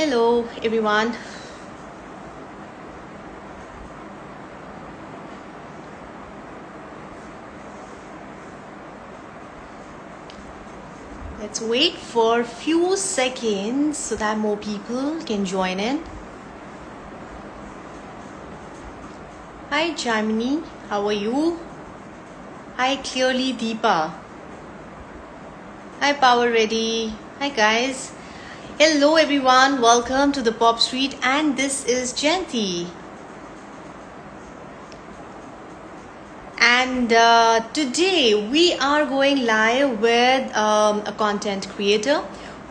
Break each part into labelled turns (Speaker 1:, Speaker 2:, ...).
Speaker 1: Hello, everyone. Let's wait for a few seconds so that more people can join in. Hi, Jamini. How are you? Hi, Clearly Deepa. Hi, Power Ready. Hi, guys. Hello, everyone. Welcome to the Pop Street, and this is Jayanti. And today we are going live with a content creator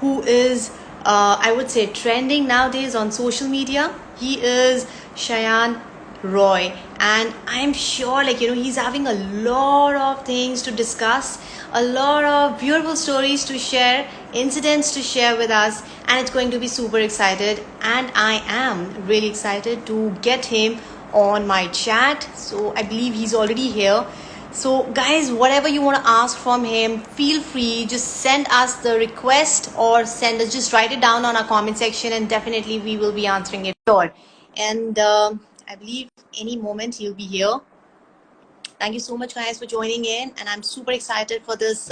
Speaker 1: who is, I would say, trending nowadays on social media. He is Shayan Roy, and I'm sure, he's having a lot of things to discuss, a lot of beautiful stories to share, incidents to share with us, and it's going to be super excited. And I am really excited to get him on my chat. So I believe he's already here. So guys, whatever you want to ask from him, feel free, just send us the request or send us, just write it down on our comment section, and definitely we will be answering it. Sure. And I believe any moment he'll be here. Thank you so much, guys, for joining in, and I'm super excited for this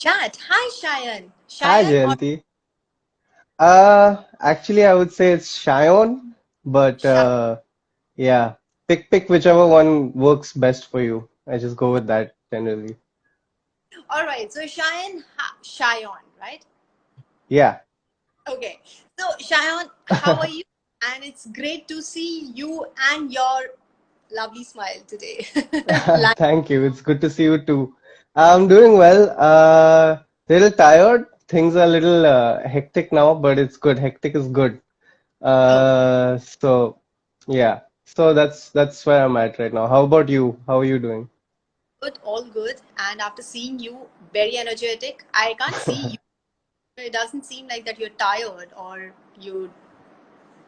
Speaker 1: chat. Hi, Shayan.
Speaker 2: Hi,
Speaker 1: Shayan or
Speaker 2: Jayanti. Actually, I would say it's Shayon, but
Speaker 1: Shayan?
Speaker 2: yeah, pick whichever one works best for you. I just go with that generally.
Speaker 1: All right. So Shayan, right?
Speaker 2: Yeah.
Speaker 1: Okay. So, Shayan, how are you? And it's great to see you and your lovely smile today. Like,
Speaker 2: Thank you. It's good to see you too. I'm doing well. Little tired. Things are a little hectic now, but it's good. Hectic is good.
Speaker 1: oh,
Speaker 2: So yeah. So that's where I'm at right now. How about you? How are you doing?
Speaker 1: good, all good. And after seeing you, very energetic. I can't see you. It doesn't seem like that you're tired or you.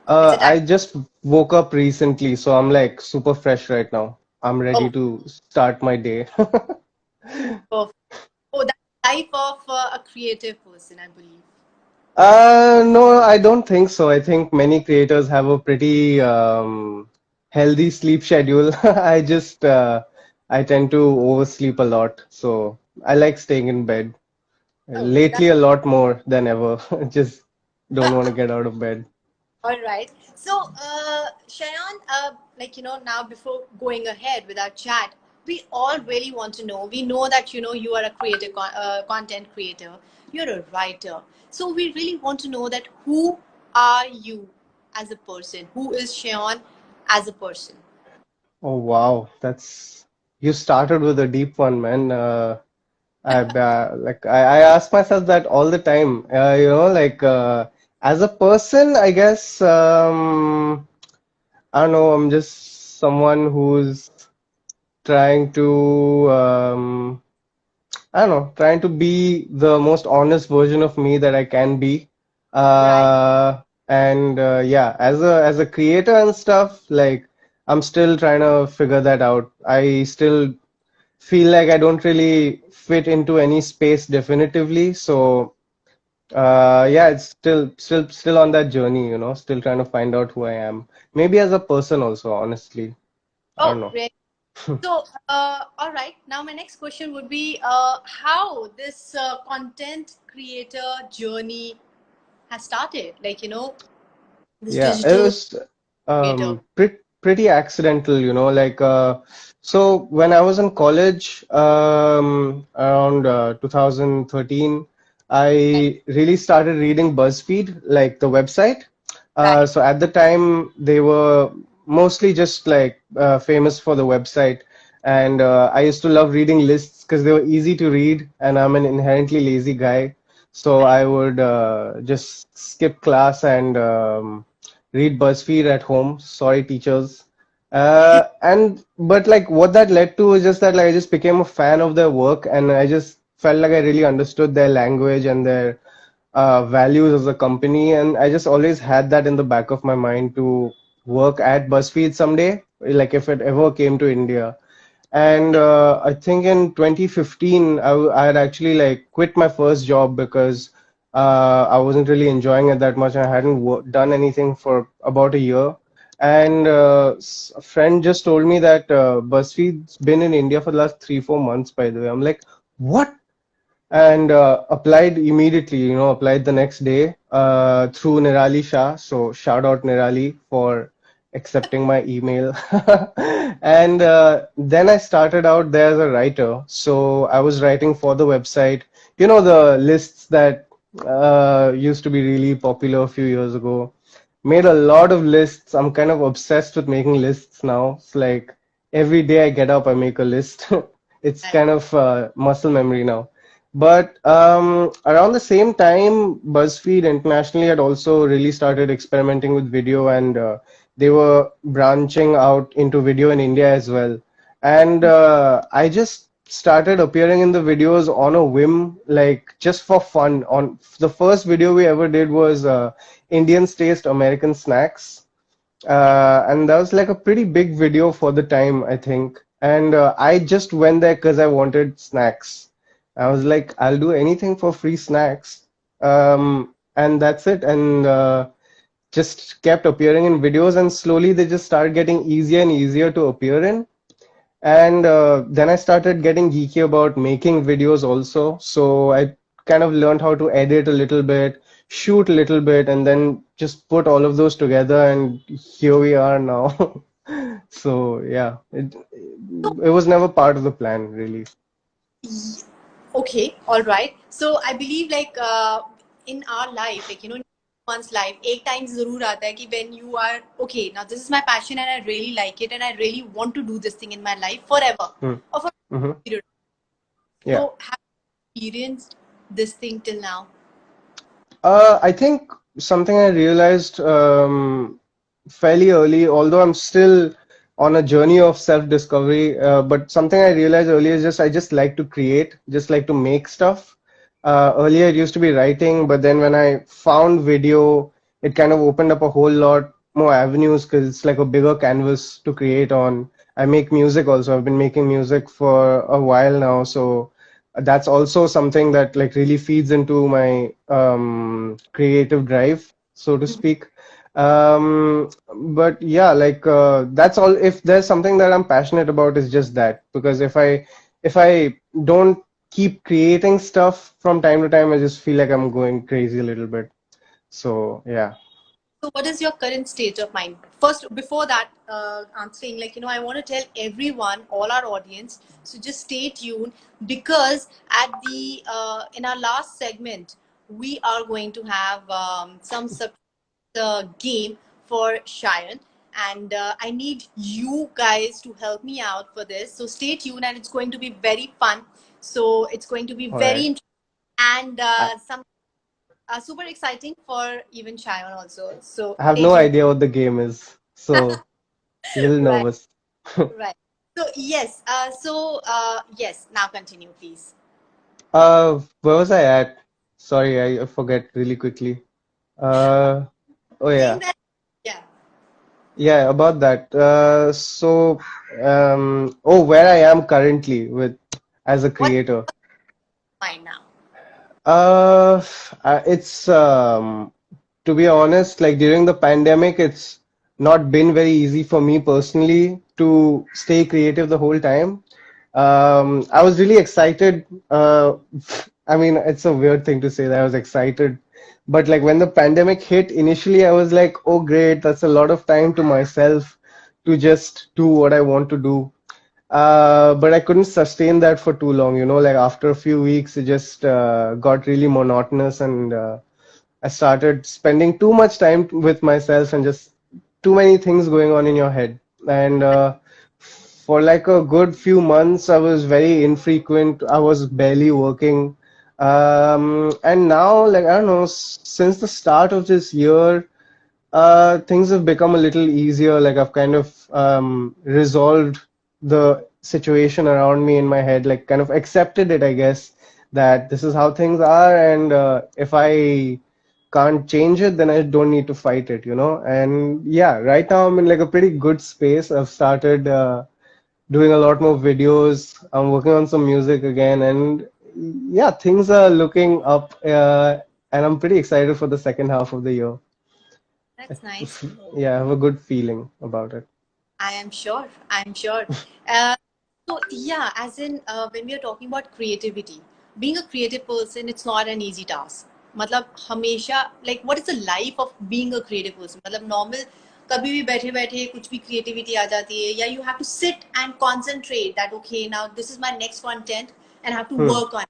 Speaker 1: Is it
Speaker 2: I
Speaker 1: act-
Speaker 2: just woke up recently, so I'm like super fresh right now. I'm ready
Speaker 1: Oh,
Speaker 2: to start my day.
Speaker 1: perfect. Oh, that's the life of a creative person, I believe.
Speaker 2: No, I don't think so. I think many creators have a pretty healthy sleep schedule. I tend to oversleep a lot, so I like staying in bed.
Speaker 1: Oh,
Speaker 2: Lately, a lot more than ever. Just don't want to get out of bed.
Speaker 1: all right. So, Shayan, now before going ahead with our chat, we all really want to know. We know that you are a content creator. You're a writer. So we really want to know that who are you as a person? Who is Shayan as a person?
Speaker 2: Oh wow, that's you started with a deep one, man. I ask myself that all the time. As a person, I guess I don't know. I'm just someone who's trying to I don't know, trying to be the most honest version of me that I can be.
Speaker 1: Right.
Speaker 2: Yeah, as a creator and stuff, like I'm still trying to figure that out. I still feel like I don't really fit into any space definitively. So yeah, it's still on that journey, still trying to find out who I am. Maybe as a person also, honestly. I don't
Speaker 1: Oh,
Speaker 2: know.
Speaker 1: great. So, all right. Now, my next question would be how this content creator journey has started. This
Speaker 2: Yeah, it
Speaker 1: digital
Speaker 2: was
Speaker 1: creator.
Speaker 2: pretty accidental, so when I was in college, around 2013,
Speaker 1: Right.
Speaker 2: I really started reading BuzzFeed, like the website.
Speaker 1: Right.
Speaker 2: So at the time, they were mostly just like famous for the website, and I used to love reading lists because they were easy to read, and I'm an inherently lazy guy, so
Speaker 1: Right.
Speaker 2: I would just skip class and read BuzzFeed at home. Sorry, teachers. And but like what that led to is just that like I just became a fan of their work, and I just felt like I really understood their language and their values as a company, and I just always had that in the back of my mind to work at BuzzFeed someday, like if it ever came to India. And
Speaker 1: Okay.
Speaker 2: I think in 2015, I had actually like quit my first job because I wasn't really enjoying it that much. I hadn't done anything for about a year. And a friend just told me that BuzzFeed's been in India for the last 3, 4 months, by the way. I'm like, what? And applied immediately, applied the next day through Nirali Shah. So shout out Nirali for accepting my email. And then I started out there as a writer. So I was writing for the website, the lists that used to be really popular a few years ago. Made a lot of lists. I'm kind of obsessed with making lists now. It's like every day I get up, I make a list. It's
Speaker 1: Right.
Speaker 2: kind of muscle memory now. But around the same time, BuzzFeed internationally had also really started experimenting with video, and they were branching out into video in India as well. And I just started appearing in the videos on a whim, like just for fun. On the first video we ever did was Indian taste American snacks. And that was like a pretty big video for the time, I think. And I just went there because I wanted snacks. I was like, I'll do anything for free snacks. And that's it. And just kept appearing in videos, and slowly they just started getting easier and easier to appear in. And then I started getting geeky about making videos also. So I kind of learned how to edit a little bit, shoot a little bit, and then just put all of those together. And here we are now. So yeah, it was never part of the plan, really.
Speaker 1: Y- Okay, all right. So I believe like in our life, like one's life, एक time जरूर आता है कि when you are okay, now this is my passion and I really like it and I really want to do this thing in my life forever
Speaker 2: Hmm.
Speaker 1: or for
Speaker 2: Hmm.
Speaker 1: a period.
Speaker 2: Yeah.
Speaker 1: So have you experienced this thing till now?
Speaker 2: I think something I realized fairly early, although I'm still on a journey of self-discovery, but something I realized early is just I just like to create, just like to make stuff. Earlier it used to be writing, but then when I found video, it kind of opened up a whole lot more avenues because it's like a bigger canvas to create on. I make music also. I've been making music for a while now, so that's also something that like really feeds into my creative drive, so to speak. But yeah, like that's all. If there's something that I'm passionate about, is just that. Because if I don't keep creating stuff from time to time, I just feel like I'm going crazy a little bit. So yeah.
Speaker 1: So, what is your current state of mind? First, before that, answering, like, I want to tell everyone, all our audience, so just stay tuned because at the in our last segment, we are going to have some game for Shayan, and I need you guys to help me out for this. So, stay tuned, and it's going to be very fun. So, it's going to be
Speaker 2: All
Speaker 1: very
Speaker 2: right.
Speaker 1: interesting and
Speaker 2: I,
Speaker 1: some super exciting for even Shayan also. So,
Speaker 2: I have
Speaker 1: stay
Speaker 2: no
Speaker 1: tuned.
Speaker 2: idea what the game is, so a little
Speaker 1: Right.
Speaker 2: nervous.
Speaker 1: Right. So yes. Yes. Now continue, please.
Speaker 2: Where was I at? Sorry, I forget really quickly. Uh, oh
Speaker 1: Saying
Speaker 2: yeah,
Speaker 1: that. Yeah.
Speaker 2: yeah, about that. Where I am currently with as a
Speaker 1: What
Speaker 2: creator.
Speaker 1: fine now?
Speaker 2: Uh, it's to be honest, like during the pandemic, it's not been very easy for me personally to stay creative the whole time. I was really excited. I mean, it's a weird thing to say that I was excited, but like when the pandemic hit, initially I was like, oh great, that's a lot of time to myself to just do what I want to do. But I couldn't sustain that for too long, like after a few weeks, it just got really monotonous, and I started spending too much time with myself and just too many things going on in your head. And for like a good few months, I was very infrequent. I was barely working. And now, like, I don't know, since the start of this year, things have become a little easier. Like I've kind of resolved the situation around me in my head, like kind of accepted it, I guess, that this is how things are, and if I can't change it, then I don't need to fight it, And yeah, right now I'm in like a pretty good space. I've started doing a lot more videos. I'm working on some music again, and yeah, things are looking up. and I'm pretty excited for the second half of the year.
Speaker 1: That's nice.
Speaker 2: Yeah, I have a good feeling about it.
Speaker 1: I am sure. I am sure. Uh, so yeah, as in when we are talking about creativity, being a creative person, it's not an easy task. मतलब हमेशा like what is the life of being a creative person? मतलब normal कभी भी बैठे बैठे कुछ भी creativity आ जाती है या you have to sit and concentrate that okay now this is my next content and I have to
Speaker 2: Hmm.
Speaker 1: work on it.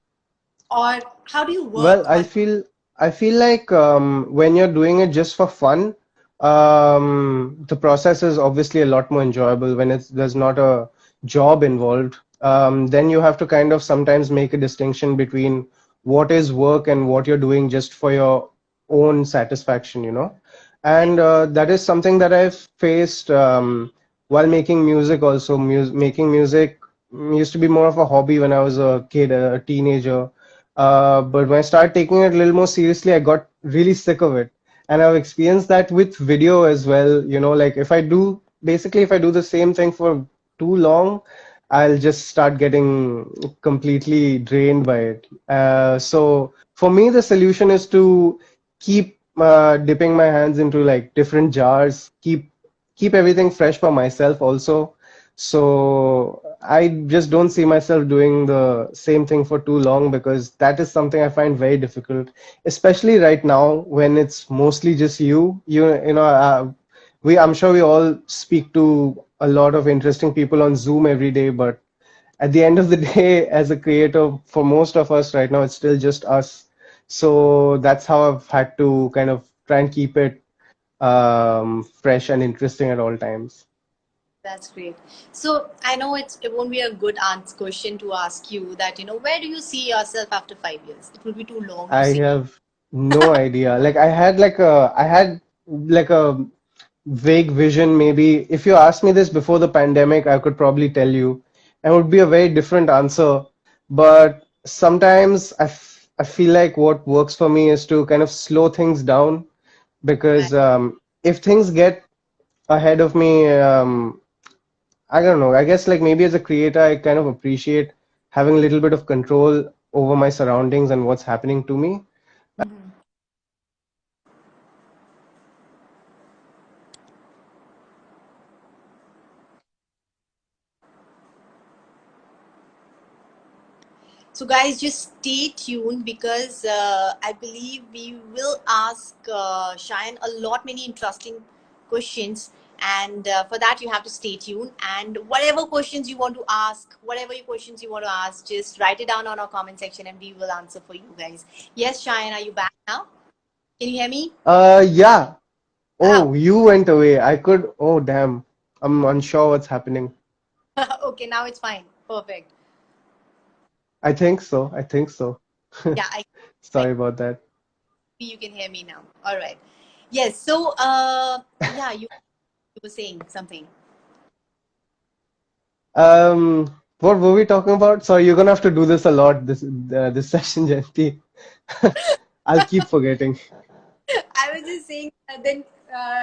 Speaker 1: Or how do you
Speaker 2: Well,
Speaker 1: work
Speaker 2: I
Speaker 1: on
Speaker 2: feel I feel like when you're doing it just for fun, the process is obviously a lot more enjoyable when there's not a job involved. Then you have to kind of sometimes make a distinction between what is work and what you're doing just for your own satisfaction, you know.
Speaker 1: right?
Speaker 2: And that is something that I've faced while making music also. Making music used to be more of a hobby when I was a kid, a teenager, but when I started taking it a little more seriously, I got really sick of it. And I've experienced that with video as well. You know, like if I do the same thing for too long, I'll just start getting completely drained by it. So for me, the solution is to keep dipping my hands into like different jars, keep everything fresh for myself also. So I just don't see myself doing the same thing for too long because that is something I find very difficult, especially right now when it's mostly just you. You know, I'm sure we all speak to a lot of interesting people on Zoom every day, but at the end of the day, as a creator, for most of us right now, it's still just us. So that's how I've had to kind of try and keep it fresh and interesting at all times.
Speaker 1: That's great. So I know it won't be a good answer question to ask you that where do you see yourself after 5 years? It will be too long to
Speaker 2: I
Speaker 1: say.
Speaker 2: have no idea. Like I had like a vague vision maybe. If you asked me this before the pandemic, I could probably tell you, and it would be a very different answer. But sometimes I feel like what works for me is to kind of slow things down
Speaker 1: Right.
Speaker 2: because if things get ahead of me, I don't know. I guess like maybe as a creator, I kind of appreciate having a little bit of control over my surroundings and what's happening to me.
Speaker 1: Mhm. So guys, just stay tuned because I believe we will ask Shayan a lot many interesting questions, and for that you have to stay tuned. And whatever questions you want to ask, whatever your questions you want to ask, just write it down on our comment section, and we will answer for you guys. Yes, Shayan, are you back now? Can you hear me?
Speaker 2: Yeah.
Speaker 1: Oh,
Speaker 2: Oh, you went away. I could. Oh, damn. I'm unsure what's happening.
Speaker 1: okay, now it's fine. Perfect.
Speaker 2: I think so. I think so.
Speaker 1: Yeah, I
Speaker 2: Sorry about that.
Speaker 1: you can hear me now. All right. Yes. So, yeah, you were saying something.
Speaker 2: What were we talking about? Sorry, you're gonna have to do this a lot, this session, Jenti. I'll keep forgetting.
Speaker 1: I was just saying then,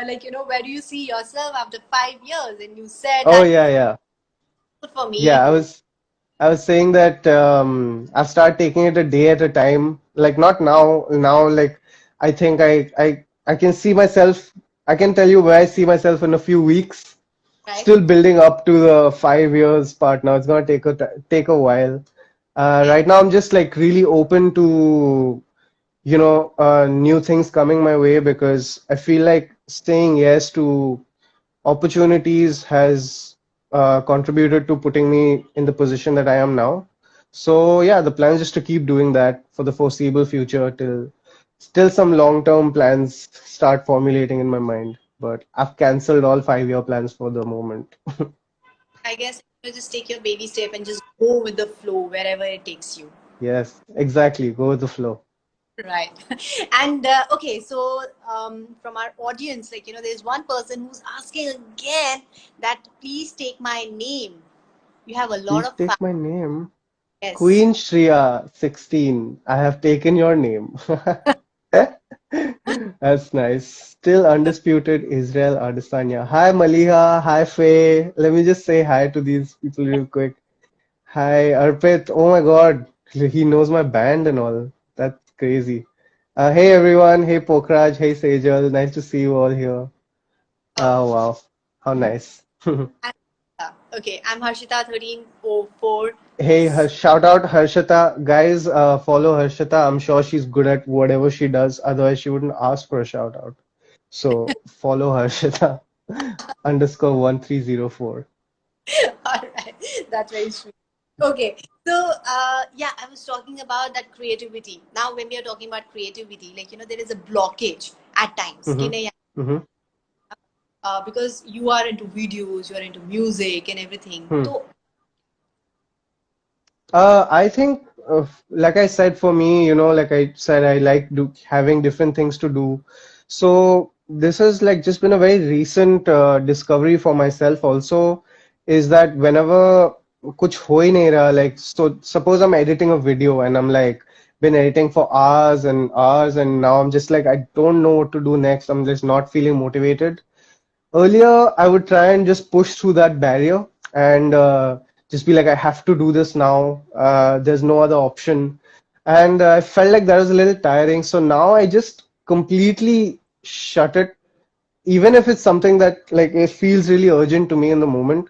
Speaker 1: like, where do you see yourself after 5 years? And you said
Speaker 2: Oh
Speaker 1: that
Speaker 2: yeah, yeah.
Speaker 1: good for me.
Speaker 2: Yeah, I was saying that I've started taking it a day at a time. Like not now. Now, like I think I can see myself. I can tell you where I see myself in a few weeks.
Speaker 1: Right?
Speaker 2: Still building up to the 5 years part now. It's gonna take a while.
Speaker 1: Okay.
Speaker 2: Right now, I'm just like really open to new things coming my way because I feel like saying yes to opportunities has contributed to putting me in the position that I am now. So yeah, the plan is just to keep doing that for the foreseeable future till still some long-term plans start formulating in my mind. But I've cancelled all 5 year plans for the moment.
Speaker 1: I guess you just take your baby step and just go with the flow wherever it takes you.
Speaker 2: Yes, exactly. Go with the flow.
Speaker 1: Right. And okay, so from our audience, like, there's one person who's asking again that please take my name. You have a lot
Speaker 2: Please
Speaker 1: of fun.
Speaker 2: take my name.
Speaker 1: Yes.
Speaker 2: Queen Shreya 16. I have taken your name. That's nice. Still undisputed Israel Adesanya. Hi Maliha. Hi Faye. Let me just say hi to these people real quick. Hi Arpit. Oh my God. He knows my band and all. That's crazy. Hey everyone, hey Pokraj, hey Sejal, nice to see you all here.
Speaker 1: Uh,
Speaker 2: Oh wow, how nice.
Speaker 1: I'm, okay, I'm Harshita 1304.
Speaker 2: Hey, shout out Harshita. Guys, follow Harshita. I'm sure she's good at whatever she does, otherwise she wouldn't ask for a shout out. So follow Harshita underscore 1304.
Speaker 1: All right, that's very sweet. Okay, so yeah, I was talking about that creativity. Now, when we are talking about creativity, like there is a blockage at times.
Speaker 2: Mm-hmm. Mm-hmm.
Speaker 1: Because you are into videos, you are into music and everything.
Speaker 2: Hmm.
Speaker 1: So
Speaker 2: I think, like I said, for me, like I said, I like having different things to do. So this has like just been a very recent discovery for myself also, is that whenever kuch ho hi nahi raha, like so suppose I'm editing a video and I'm like been editing for hours and hours and now I'm just like I don't know what to do next. I'm just not feeling motivated. Earlier, I would try and just push through that barrier and just be like, I have to do this now. There's no other option. And I felt like that was a little tiring. So now I just completely shut it, even if it's something that like it feels really urgent to me in the moment,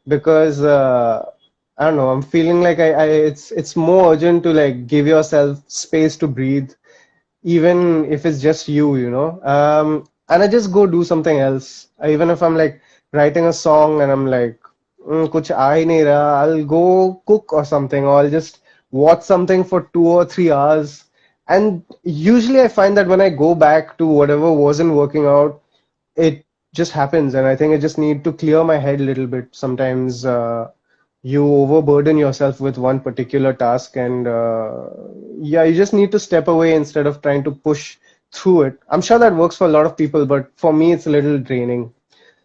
Speaker 2: because I don't know, I'm feeling like it's more urgent to like give yourself space to breathe even if it's just you. And I just go do something else. Even if I'm like writing a song and I'm like, kuch aa hi nahi raha, I'll go cook or something, or I'll just watch something for 2 or 3 hours. And usually I find that when I go back to whatever wasn't working out, it just happens. And I think I just need to clear my head a little bit. Sometimes you overburden yourself with one particular task, and yeah, you just need to step away instead of trying to push through it. I'm sure that works for a lot of people, but for me, it's a little draining.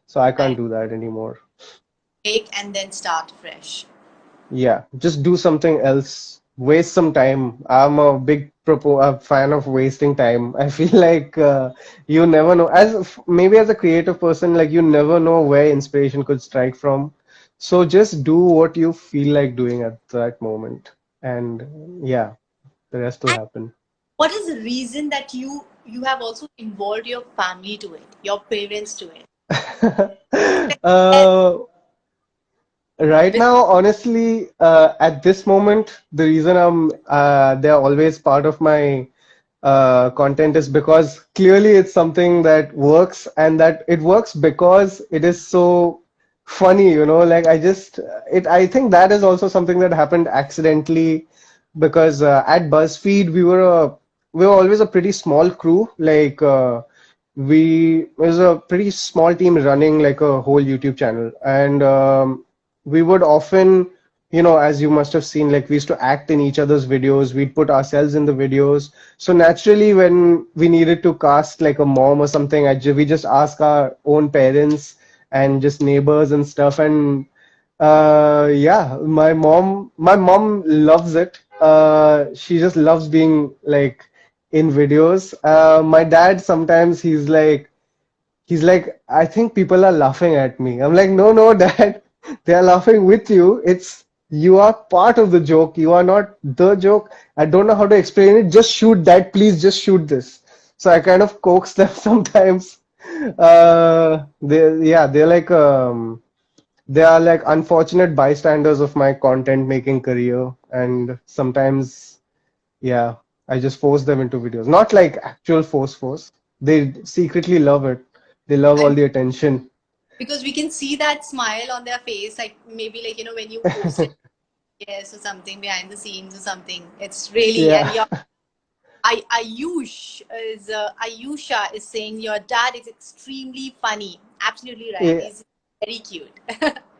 Speaker 2: So I can't
Speaker 1: right,
Speaker 2: do that anymore.
Speaker 1: break and then start fresh.
Speaker 2: Yeah, just do something else. Waste some time. I'm a big a fan of wasting time. I feel like you never know. Maybe as a creative person, like you never know where inspiration could strike from. So just do what you feel like doing at that moment, and yeah, the rest will
Speaker 1: And
Speaker 2: happen.
Speaker 1: what is the reason that you have also involved your family to it, your parents to it?
Speaker 2: uh, Right now, honestly, at this moment, the reason they're always part of my content is because clearly it's something that works, and that it works because it is so funny. Like I think that is also something that happened accidentally because at BuzzFeed we were always a pretty small crew. Like we it was a pretty small team running like a whole YouTube channel, and we would often, as you must have seen, like we used to act in each other's videos. We'd put ourselves in the videos. So naturally, when we needed to cast like a mom or something, we just ask our own parents and just neighbors and stuff. And yeah, my mom loves it. She just loves being like in videos. My dad sometimes he's like, I think people are laughing at me. I'm like, no, no, dad, they are laughing with you. You are part of the joke. You are not the joke. I don't know how to explain it. Just shoot that, please. Just shoot this. So I kind of coax them sometimes. Yeah, they are like unfortunate bystanders of my content making career, and sometimes, yeah, I just force them into videos. Not like actual force. They secretly love it. They love all
Speaker 1: And
Speaker 2: the attention.
Speaker 1: because we can see that smile on their face, like maybe like when you post it, yes, or something behind the scenes or something. It's really and
Speaker 2: Yeah.
Speaker 1: your Ayusha is saying your dad is extremely funny. Absolutely right.
Speaker 2: Yeah,
Speaker 1: He's very cute.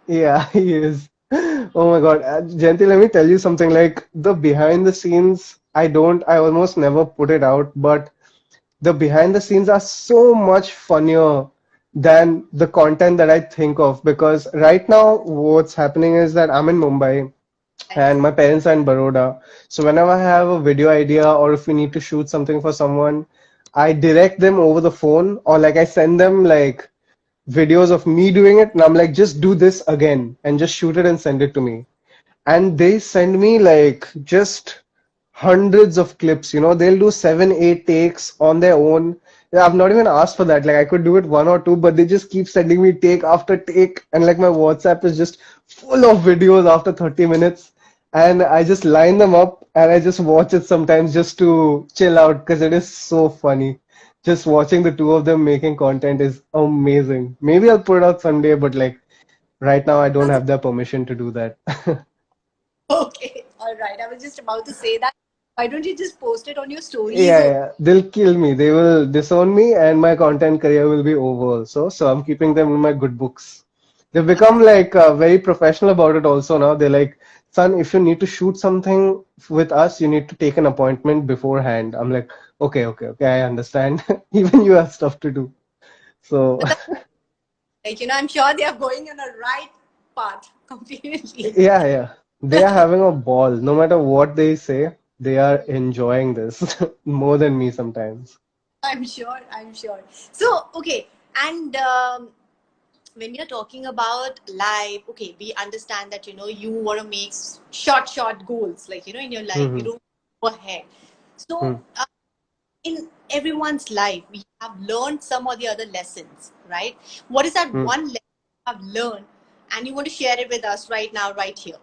Speaker 2: yeah, he is. Oh my God. Jayanti, let me tell you something. Like the behind the scenes, I almost never put it out, but the behind the scenes are so much funnier than the content that I think of, because right now what's happening is that I'm in Mumbai and my parents are in Baroda. So whenever I have a video idea or if we need to shoot something for someone, I direct them over the phone, or like I send them like videos of me doing it and I'm like, just do this again and just shoot it and send it to me. And they send me like just hundreds of clips, they'll do 7, 8 takes on their own. Yeah, I've not even asked for that. Like I could do it one or two, but they just keep sending me take after take, and like my WhatsApp is just full of videos after 30 minutes. And I just line them up and I just watch it sometimes just to chill out because it is so funny. Just watching the two of them making content is amazing. Maybe I'll put it out someday, but like right now I don't have their permission to do that.
Speaker 1: Okay, all right. I was just about to say that. Why don't you just post it on your stories?
Speaker 2: Yeah,
Speaker 1: Or
Speaker 2: yeah, they'll kill me. They will disown me, and my content career will be over also. So I'm keeping them in my good books. They've become like very professional about it also now. They're like, son, if you need to shoot something with us, you need to take an appointment beforehand. I'm like, okay, okay, okay, I understand. Even you have stuff to do. So
Speaker 1: but like, I'm sure they are going on a right path completely.
Speaker 2: yeah, yeah. They are having a ball. No matter what they say, they are enjoying this more than me sometimes.
Speaker 1: I'm sure. I'm sure. So, okay. And when you're talking about life, okay, we understand that, you want to make short goals, like, in your life, you
Speaker 2: Hmm.
Speaker 1: don't go ahead. So,
Speaker 2: Hmm.
Speaker 1: in everyone's life, we have learned some or the other lessons, right? What is that
Speaker 2: Hmm.
Speaker 1: one lesson you have learned and you want to share it with us right now, right here?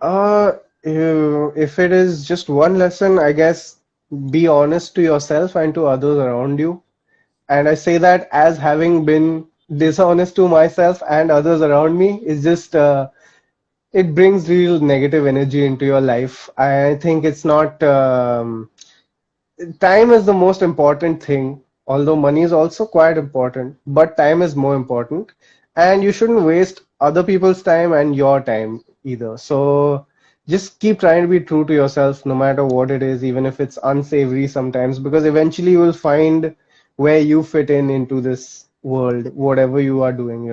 Speaker 2: Uh, if it is just one lesson, I guess be honest to yourself and to others around you. And I say that as having been dishonest to myself and others around me. It's just it brings real negative energy into your life. I think it's not time is the most important thing, although money is also quite important, but time is more important. And you shouldn't waste other people's time and your time either. So just keep trying to be true to yourself no matter what it is, even if it's unsavory sometimes, because eventually you will find where you fit in into this world, whatever you are doing,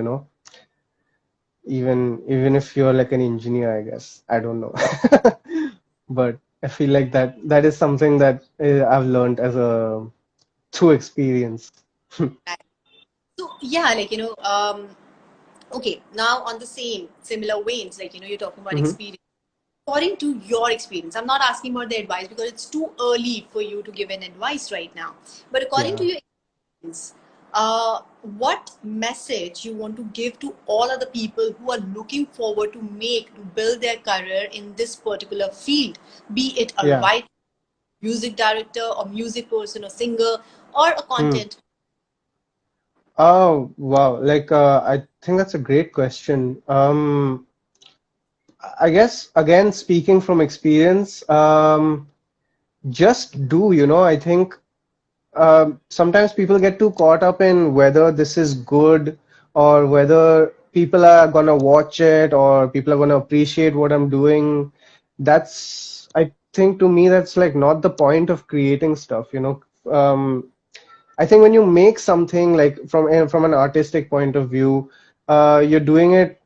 Speaker 2: even if you're like an engineer, I guess. I don't know. But I feel like that is something that I've learned as a through experience.
Speaker 1: So, yeah, like, okay, now on the same similar veins, like, you're talking about
Speaker 2: Hmm.
Speaker 1: experience. According to your experience, I'm not asking about the advice because it's too early for you to give an advice right now. But according to
Speaker 2: Yeah.
Speaker 1: your experience, what message you want to give to all other people who are looking forward to build their career in this particular field, be it a
Speaker 2: Yeah.
Speaker 1: writer, music director, or music person, or singer, or a
Speaker 2: Hmm.
Speaker 1: content.
Speaker 2: Oh, wow. Like, I think that's a great question. I guess again, speaking from experience, just do, I think sometimes people get too caught up in whether this is good or whether people are gonna watch it or people are gonna appreciate what I'm doing. I think to me, that's like not the point of creating stuff. I think when you make something like from an artistic point of view, you're doing it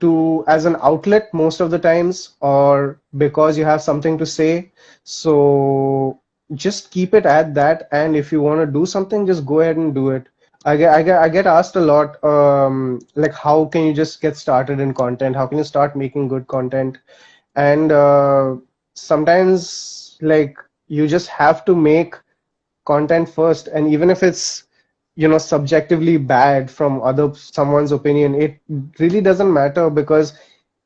Speaker 2: to as an outlet most of the times or because you have something to say. So just keep it at that. And if you want to do something, just go ahead and do it. I get asked a lot, like how can you just get started in content? How can you start making good content? And sometimes like you just have to make content first, and even if it's subjectively bad from other someone's opinion, it really doesn't matter because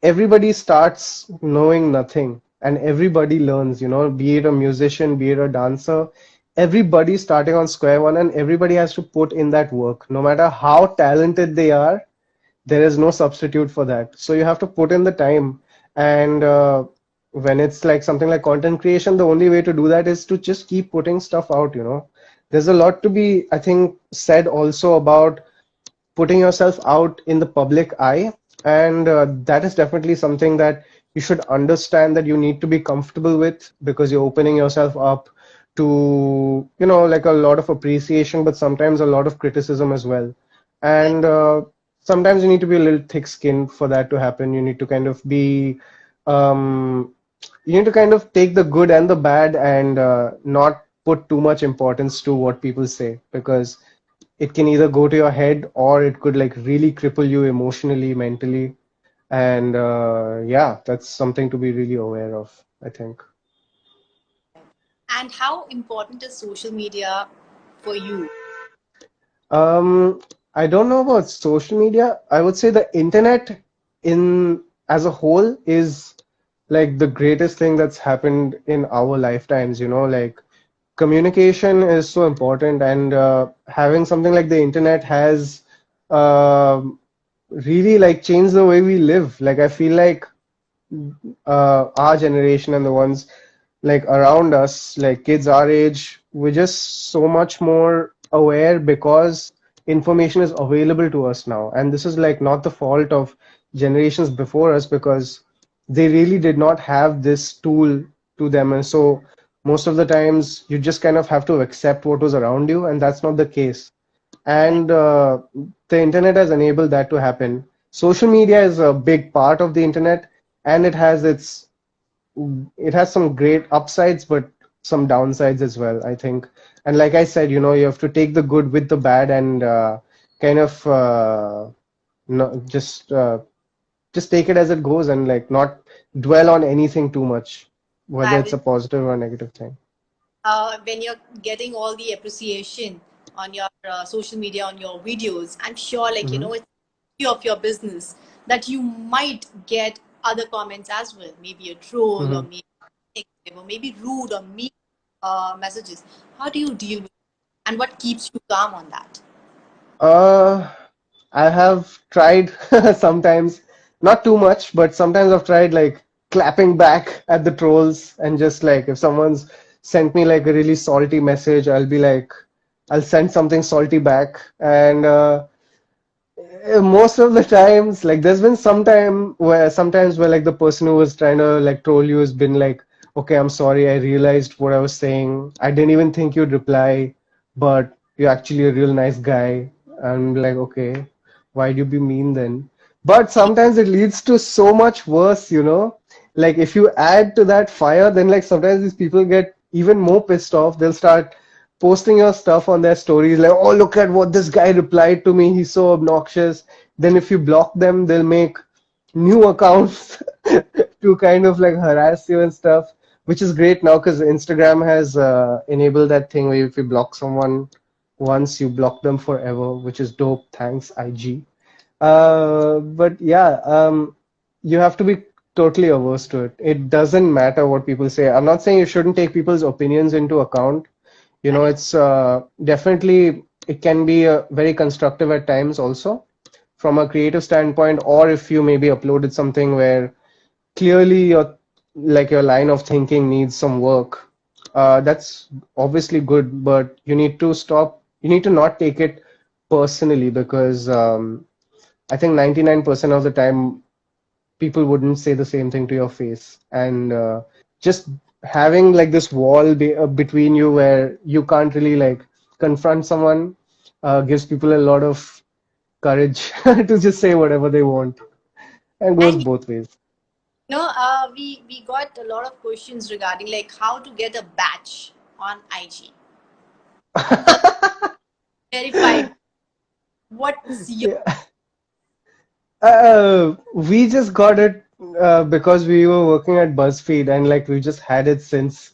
Speaker 2: everybody starts knowing nothing and everybody learns, be it a musician, be it a dancer, everybody starting on square one, and everybody has to put in that work no matter how talented they are. There is no substitute for that. So you have to put in the time. And when it's like something like content creation, the only way to do that is to just keep putting stuff out. There's a lot to be, I think, said also about putting yourself out in the public eye. And that is definitely something that you should understand that you need to be comfortable with because you're opening yourself up to, like a lot of appreciation, but sometimes a lot of criticism as well.
Speaker 1: Right.
Speaker 2: And sometimes you need to be a little thick-skinned for that to happen. You need to kind of be, um, you need to kind of take the good and the bad and not put too much importance to what people say because it can either go to your head or it could like really cripple you emotionally, mentally. And yeah, that's something to be really aware of, I think.
Speaker 1: And how important is social media for you?
Speaker 2: Um, I don't know about social media. I would say the internet in as a whole is like the greatest thing that's happened in our lifetimes, like communication is so important, and having something like the internet has um really like changed the way we live. Like I feel like our generation and the ones like around us, like kids our age, we're just so much more aware because information is available to us now. And this is like not the fault of generations before us because they really did not have this tool to them. And so most of the times you just kind of have to accept what was around you, and that's not the case.
Speaker 1: Correct.
Speaker 2: And the internet has enabled that to happen. Social media is a big part of the internet, and it has some great upsides, but some downsides as well, I think. And like I said, you have to take the good with the bad and kind of no, just take it as it goes and like not dwell on anything too much, whether
Speaker 1: I
Speaker 2: it's
Speaker 1: will,
Speaker 2: a positive or negative thing.
Speaker 1: when you're getting all the appreciation on your social media, on your videos, I'm sure, like,
Speaker 2: Hmm.
Speaker 1: it's of your business that you might get other comments as well, maybe a troll or
Speaker 2: Hmm.
Speaker 1: maybe negative or maybe rude or mean messages. How do you deal with it? And what keeps you calm on that?
Speaker 2: Uh, I have tried sometimes, not too much, but sometimes I've tried like clapping back at the trolls and just like if someone's sent me like a really salty message, I'll send something salty back. And most of the times, like there's been sometimes where like the person who was trying to like troll you has been like, okay, I'm sorry, I realized what I was saying. I didn't even think you'd reply, but you're actually a real nice guy. I'm like, okay, why'd you be mean then? But sometimes it leads to so much worse. Like if you add to that fire, then like sometimes these people get even more pissed off. They'll start posting your stuff on their stories like, oh, look at what this guy replied to me, he's so obnoxious. Then if you block them, they'll make new accounts to kind of like harass you and stuff, which is great now because Instagram has enabled that thing where if you block someone once, you block them forever, which is dope. Thanks, IG. But yeah, you have to be totally averse to it. It doesn't matter what people say. I'm not saying you shouldn't take people's opinions into account.
Speaker 1: Correct.
Speaker 2: It's definitely, it can be very constructive at times also from a creative standpoint, or if you maybe uploaded something where clearly your line of thinking needs some work. That's obviously good, but you need to not take it personally because I think 99% of the time people wouldn't say the same thing to your face. And just having like this wall between you where you can't really like confront someone gives people a lot of courage to just say whatever they want and goes
Speaker 1: And
Speaker 2: both ways.
Speaker 1: we got a lot of questions regarding like how to get a batch on IG. First, verified. What's your
Speaker 2: Yeah. We just got it because we were working at BuzzFeed and like we just had it since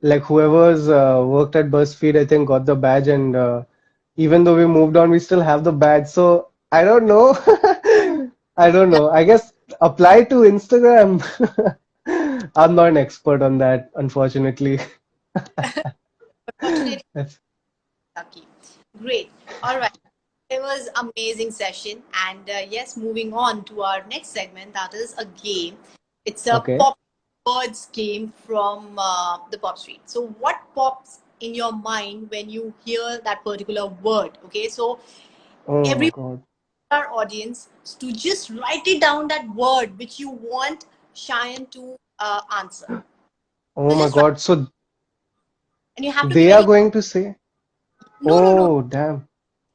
Speaker 2: like whoever's worked at BuzzFeed I think got the badge and even though we moved on we still have the badge. So I don't know. I don't know. I guess apply to Instagram. I'm not an expert on that, unfortunately.
Speaker 1: unfortunately
Speaker 2: That's
Speaker 1: lucky? Great. All right. It was amazing session, and yes, moving on to our next segment, that is a game. It's a
Speaker 2: okay.
Speaker 1: pop words game from the pop street. So, what pops in your mind when you hear that particular word? Okay, so
Speaker 2: Oh my
Speaker 1: every
Speaker 2: God.
Speaker 1: our audience to just write it down that word which you want Cheyenne to answer.
Speaker 2: Oh
Speaker 1: So
Speaker 2: my
Speaker 1: just write,
Speaker 2: God. So
Speaker 1: and you have to give
Speaker 2: they are
Speaker 1: any.
Speaker 2: going to say,
Speaker 1: No, no, no.
Speaker 2: oh, damn.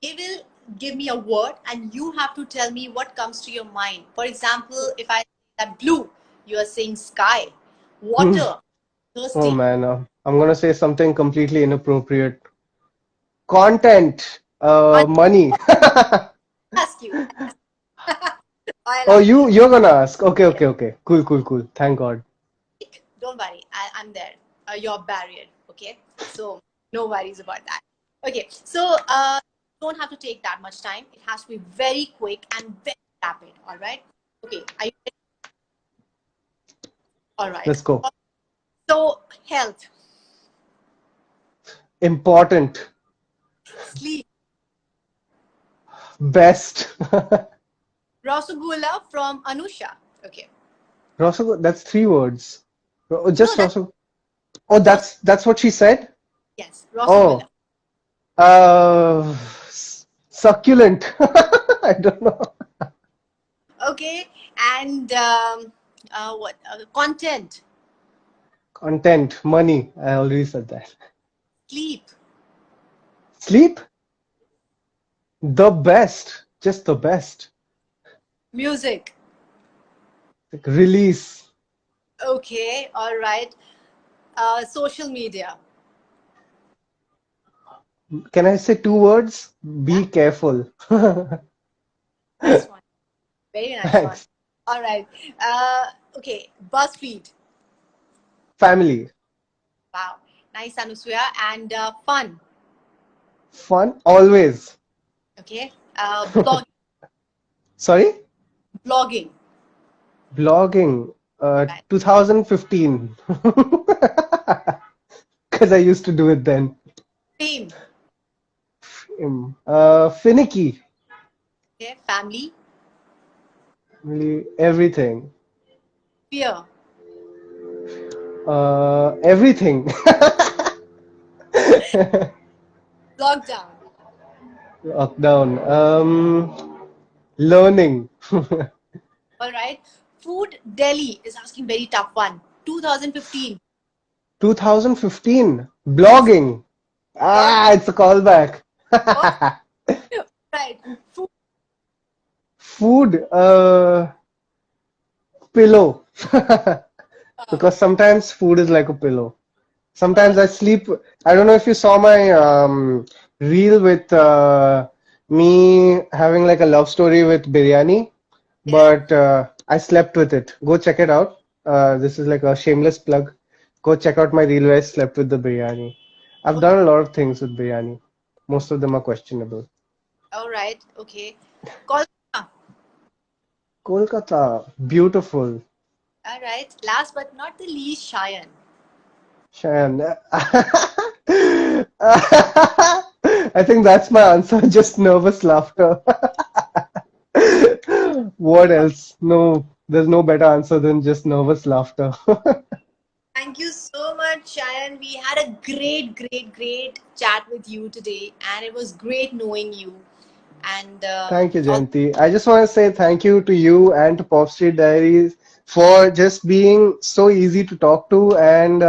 Speaker 1: They will give me a word and you have to tell me what comes to your mind. For example, if I say that blue, you are saying sky, water,
Speaker 2: Oh
Speaker 1: thirsty.
Speaker 2: man, I'm gonna say something completely inappropriate. Content,
Speaker 1: I'll
Speaker 2: money.
Speaker 1: ask you. I'll
Speaker 2: Oh,
Speaker 1: ask you.
Speaker 2: you're gonna ask. Okay,
Speaker 1: Yes.
Speaker 2: okay, okay. Cool, cool, cool. Thank God.
Speaker 1: Don't worry. I'm there. Your barrier. Okay. So no worries about that. Okay, so don't have to take that much time. It has to be very quick and very rapid. All right. Okay. Are you ready? All right.
Speaker 2: Let's go.
Speaker 1: So health,
Speaker 2: Important.
Speaker 1: sleep,
Speaker 2: Best.
Speaker 1: Rasgulla from Anusha. Okay.
Speaker 2: Rasagula, that's three words.
Speaker 1: No,
Speaker 2: Just
Speaker 1: that's
Speaker 2: Rasagula. Oh,
Speaker 1: Ros.
Speaker 2: that's what she said?
Speaker 1: Yes, Rasgulla.
Speaker 2: Oh, succulent. I don't know.
Speaker 1: Okay, and what content,
Speaker 2: Content, money. I already said that.
Speaker 1: sleep,
Speaker 2: Sleep? The best. Just the best.
Speaker 1: music.
Speaker 2: Like release.
Speaker 1: Okay, all right. Social media.
Speaker 2: Can I say two words?
Speaker 1: Yeah,
Speaker 2: Be careful.
Speaker 1: nice one. Very nice one.
Speaker 2: Thanks.
Speaker 1: All right. Okay, BuzzFeed.
Speaker 2: Family.
Speaker 1: Wow, nice, Anusuya. And fun.
Speaker 2: Fun. Always.
Speaker 1: Okay. Blogging.
Speaker 2: Sorry?
Speaker 1: Blogging.
Speaker 2: Blogging.
Speaker 1: Right.
Speaker 2: 2015. Because I used to do it then.
Speaker 1: Fame.
Speaker 2: Finicky.
Speaker 1: Okay. Family.
Speaker 2: Really, everything.
Speaker 1: Fear.
Speaker 2: Everything.
Speaker 1: Lockdown.
Speaker 2: Lockdown. Learning.
Speaker 1: All right. Food. Delhi is asking very tough one. 2015.
Speaker 2: 2015.
Speaker 1: Yes.
Speaker 2: Blogging.
Speaker 1: Blogging.
Speaker 2: Ah, it's a callback.
Speaker 1: Perfect. Right. Food.
Speaker 2: Food. Pillow. Because sometimes food is like a pillow.
Speaker 1: All
Speaker 2: Sometimes
Speaker 1: right.
Speaker 2: I sleep. I don't know if you saw my reel with me having like a love story with biryani,
Speaker 1: Yes.
Speaker 2: but I slept with it. Go check it out. This is like a shameless plug. Go check out my reel where I slept with the biryani. I've
Speaker 1: Okay.
Speaker 2: done a lot of things with biryani. Most of them are questionable.
Speaker 1: All right. Okay. Kolkata.
Speaker 2: Kolkata, beautiful.
Speaker 1: All right. Last but not the least, Shayan.
Speaker 2: Shayan. I think that's my answer. Just nervous laughter. What else? No, there's no better answer than just nervous laughter.
Speaker 1: Thank you so much, Shayan. We had a great chat with you today, and it was great knowing you. And
Speaker 2: Thank you,
Speaker 1: all,
Speaker 2: Jayanti. I just want to say thank you to you and to Pop Street Diaries for just being so easy to talk to. And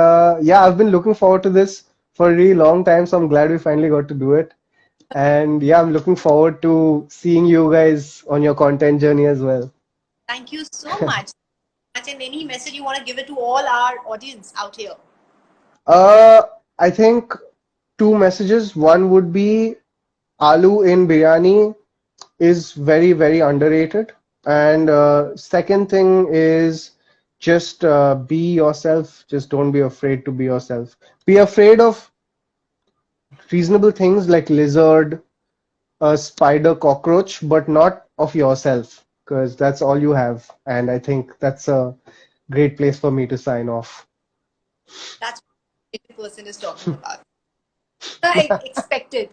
Speaker 2: yeah, I've been looking forward to this for a really long time, so I'm glad we finally got to do it. And yeah, I'm looking forward to seeing you guys on your content journey as well.
Speaker 1: thank you so much. And any message you want to give it to all our audience out here?
Speaker 2: Uh, I think two messages. One would be aloo in biryani is very underrated. And second thing is just be yourself. Just don't be afraid to be yourself. Be afraid of reasonable things like lizard, a spider, cockroach, but not of yourself, because that's all you have. And I think that's a great place for me to sign off.
Speaker 1: That's what the person is talking about. I expected.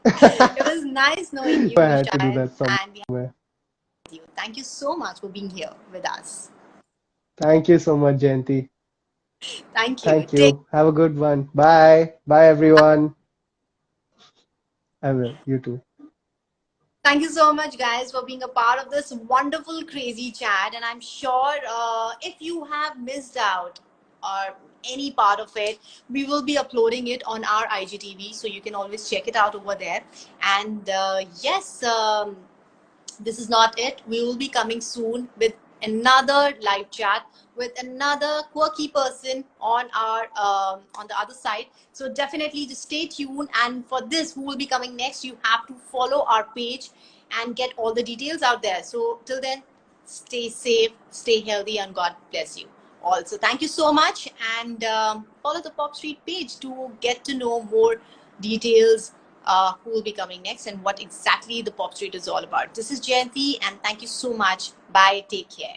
Speaker 1: It was nice knowing you,
Speaker 2: I had to do
Speaker 1: Shayan,
Speaker 2: that
Speaker 1: and we
Speaker 2: somewhere.
Speaker 1: have you. Thank you so much for being here with us.
Speaker 2: Thank you so much, Jayanti.
Speaker 1: Thank you.
Speaker 2: Thank
Speaker 1: Take
Speaker 2: you. Have a good one. Bye. Bye, everyone. I will. You too.
Speaker 1: Thank you so much, guys, for being a part of this wonderful, crazy chat. And I'm sure if you have missed out or any part of it, we will be uploading it on our IGTV, so you can always check it out over there. And yes, this is not it. We will be coming soon with another live chat with another quirky person on the other side. So definitely just stay tuned. And for this, who will be coming next, you have to follow our page and get all the details out there. So till then, stay safe, stay healthy, and God bless you. also. Thank you so much, and follow the Pop Street page to get to know more details, who will be coming next and what exactly the Pop Street is all about. This is Jayanti, and thank you so much. Bye. Take care.